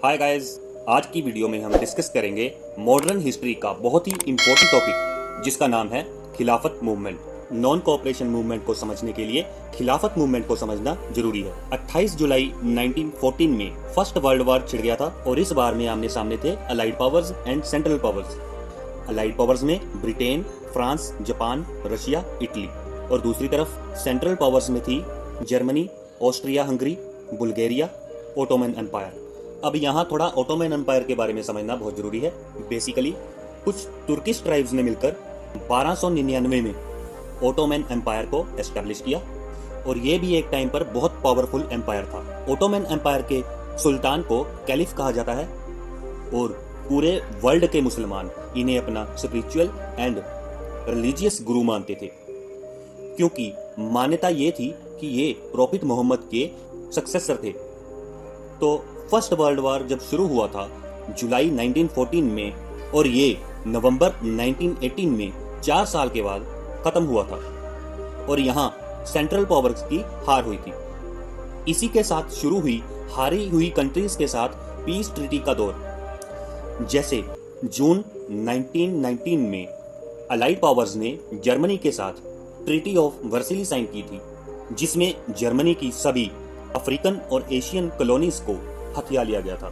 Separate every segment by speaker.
Speaker 1: Hi guys, आज की video में हम डिस्कस करेंगे मॉडर्न हिस्ट्री का बहुत ही इम्पोर्टेंट टॉपिक जिसका नाम है खिलाफत मूवमेंट। नॉन कोऑपरेशन मूवमेंट को समझने के लिए खिलाफत मूवमेंट को समझना जरूरी है। 28 जुलाई 1914 में फर्स्ट वर्ल्ड वॉर छिड़ गया था और इस बार में आमने सामने थे Allied Powers and Central Powers. Allied Powers में Britain, France, Japan, Russia, Italy और दूसरी तरफ सेंट्रल पावर्स में थी Germany, Austria Hungary, Bulgaria, Ottoman Empire. अब यहाँ थोड़ा ओटोमन एम्पायर के बारे में समझना बहुत जरूरी है। बेसिकली कुछ तुर्किश ट्राइब्स ने मिलकर 1299 में ओटोमन एम्पायर को एस्टेब्लिश किया और ये भी एक टाइम पर बहुत पावरफुल एम्पायर था। ओटोमन एम्पायर के सुल्तान को कैलिफ कहा जाता है और पूरे वर्ल्ड के मुसलमान इन्हें अपना स्पिरिचुअल एंड रिलीजियस गुरु मानते थे, क्योंकि मान्यता ये थी कि ये प्रॉफिट मोहम्मद के सक्सेसर थे। तो फर्स्ट वर्ल्ड वॉर जब शुरू हुआ था जुलाई 1914 में और ये नवंबर 1918 में 4 साल के बाद खत्म हुआ था और यहाँ सेंट्रल पावर्स की हार हुई थी। इसी के साथ शुरू हुई हारी हुई कंट्रीज के साथ पीस ट्रीटी का दौर। जैसे जून 1919 में अलाइड पावर्स ने जर्मनी के साथ ट्रीटी ऑफ वर्सिली साइन की थी, जिसमें जर्मनी की सभी अफ्रीकन और एशियन कॉलोनीज को हथिया लिया गया था।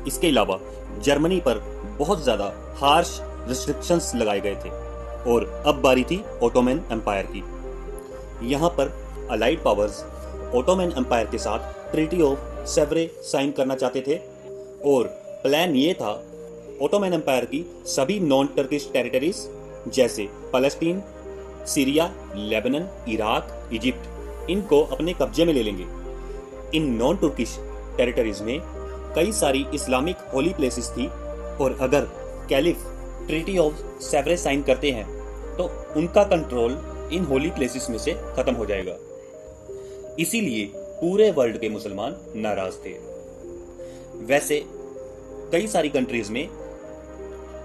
Speaker 1: इसके अलावा जर्मनी पर बहुत ज्यादा हार्श रिस्ट्रिक्शंस लगाए गए थे और अब बारी थी ओटोमन एम्पायर की। यहाँ पर अलाइड पावर्स ओटोमन एम्पायर के साथ ट्रीटी ऑफ सेवरे साइन करना चाहते थे और प्लान ये था ओटोमन एम्पायर की सभी नॉन टर्किश टेरिटरीज जैसे Palestine, Syria, Lebanon, Iraq, Egypt, इनको अपने कब्जे में ले लेंगे। इन नॉन तुर्किश टेरिटरीज में कई सारी इस्लामिक होली प्लेसेस थी और अगर caliph treaty of Sevres sign करते हैं तो उनका कंट्रोल इन होली प्लेसेस में से खत्म हो जाएगा। इसीलिए पूरे वर्ल्ड के मुसलमान नाराज थे। वैसे कई सारी कंट्रीज में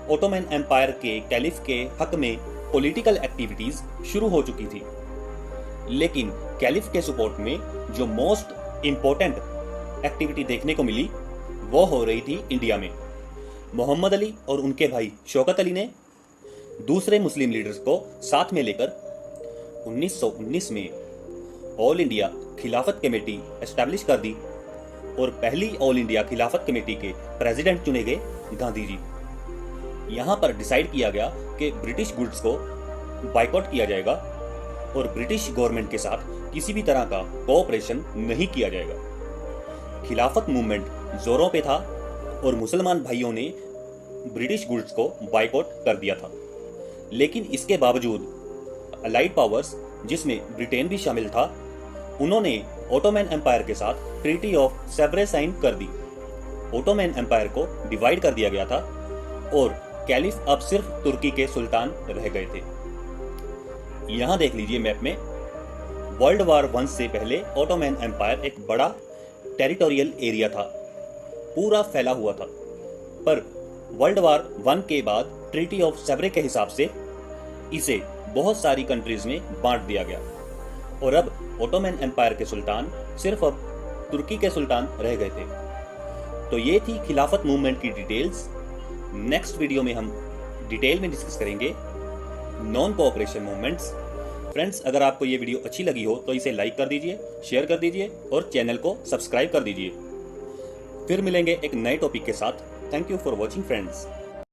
Speaker 1: ओटोमन एम्पायर के कैलिफ के हक में पॉलिटिकल एक्टिविटीज शुरू हो चुकी थी, लेकिन कैलिफ के सपोर्ट में जो मोस्ट इंपॉर्टेंट एक्टिविटी देखने को मिली वो हो रही थी इंडिया में। मोहम्मद अली और उनके भाई शौकत अली ने दूसरे मुस्लिम लीडर्स को साथ में लेकर 1919 में ऑल इंडिया खिलाफत कमेटी एस्टैब्लिश कर दी और पहली ऑल इंडिया खिलाफत कमेटी के प्रेसिडेंट चुने गए गांधी जी। यहाँ पर डिसाइड किया गया कि ब्रिटिश गुड्स को बाइकआउट किया जाएगा और ब्रिटिश गवर्नमेंट के साथ किसी भी तरह का कोऑपरेशन नहीं किया जाएगा। खिलाफत मूवमेंट जोरों पे था और मुसलमान भाइयों ने ब्रिटिश गुड्स को बाइकआउट कर दिया था, लेकिन इसके बावजूद अलाइड पावर्स जिसमें ब्रिटेन भी शामिल था, उन्होंने ओटोमन एम्पायर के साथ ट्रीटी ऑफ सेवरे साइन कर दी। ओटोमन एम्पायर को डिवाइड कर दिया गया था और कैलिफ अब सिर्फ तुर्की के सुल्तान रह गए थे। यहां देख लीजिए मैप में, वर्ल्ड वॉर 1 से पहले ओटोमन एम्पायर एक बड़ा टेरिटोरियल एरिया था, पूरा फैला हुआ था, पर वर्ल्ड वॉर 1 के बाद ट्रीटी ऑफ सेवरे के हिसाब से इसे बहुत सारी कंट्रीज में बांट दिया गया और अब ओटोमन एम्पायर के सुल्तान सिर्फ अब तुर्की के सुल्तान रह गए थे। तो ये थी खिलाफत मूवमेंट की डिटेल्स। नेक्स्ट वीडियो में हम डिटेल में डिस्कस करेंगे नॉन कोऑपरेशन मूवमेंट्स। फ्रेंड्स, अगर आपको ये वीडियो अच्छी लगी हो तो इसे लाइक कर दीजिए, शेयर कर दीजिए और चैनल को सब्सक्राइब कर दीजिए। फिर मिलेंगे एक नए टॉपिक के साथ। Thank you for watching friends.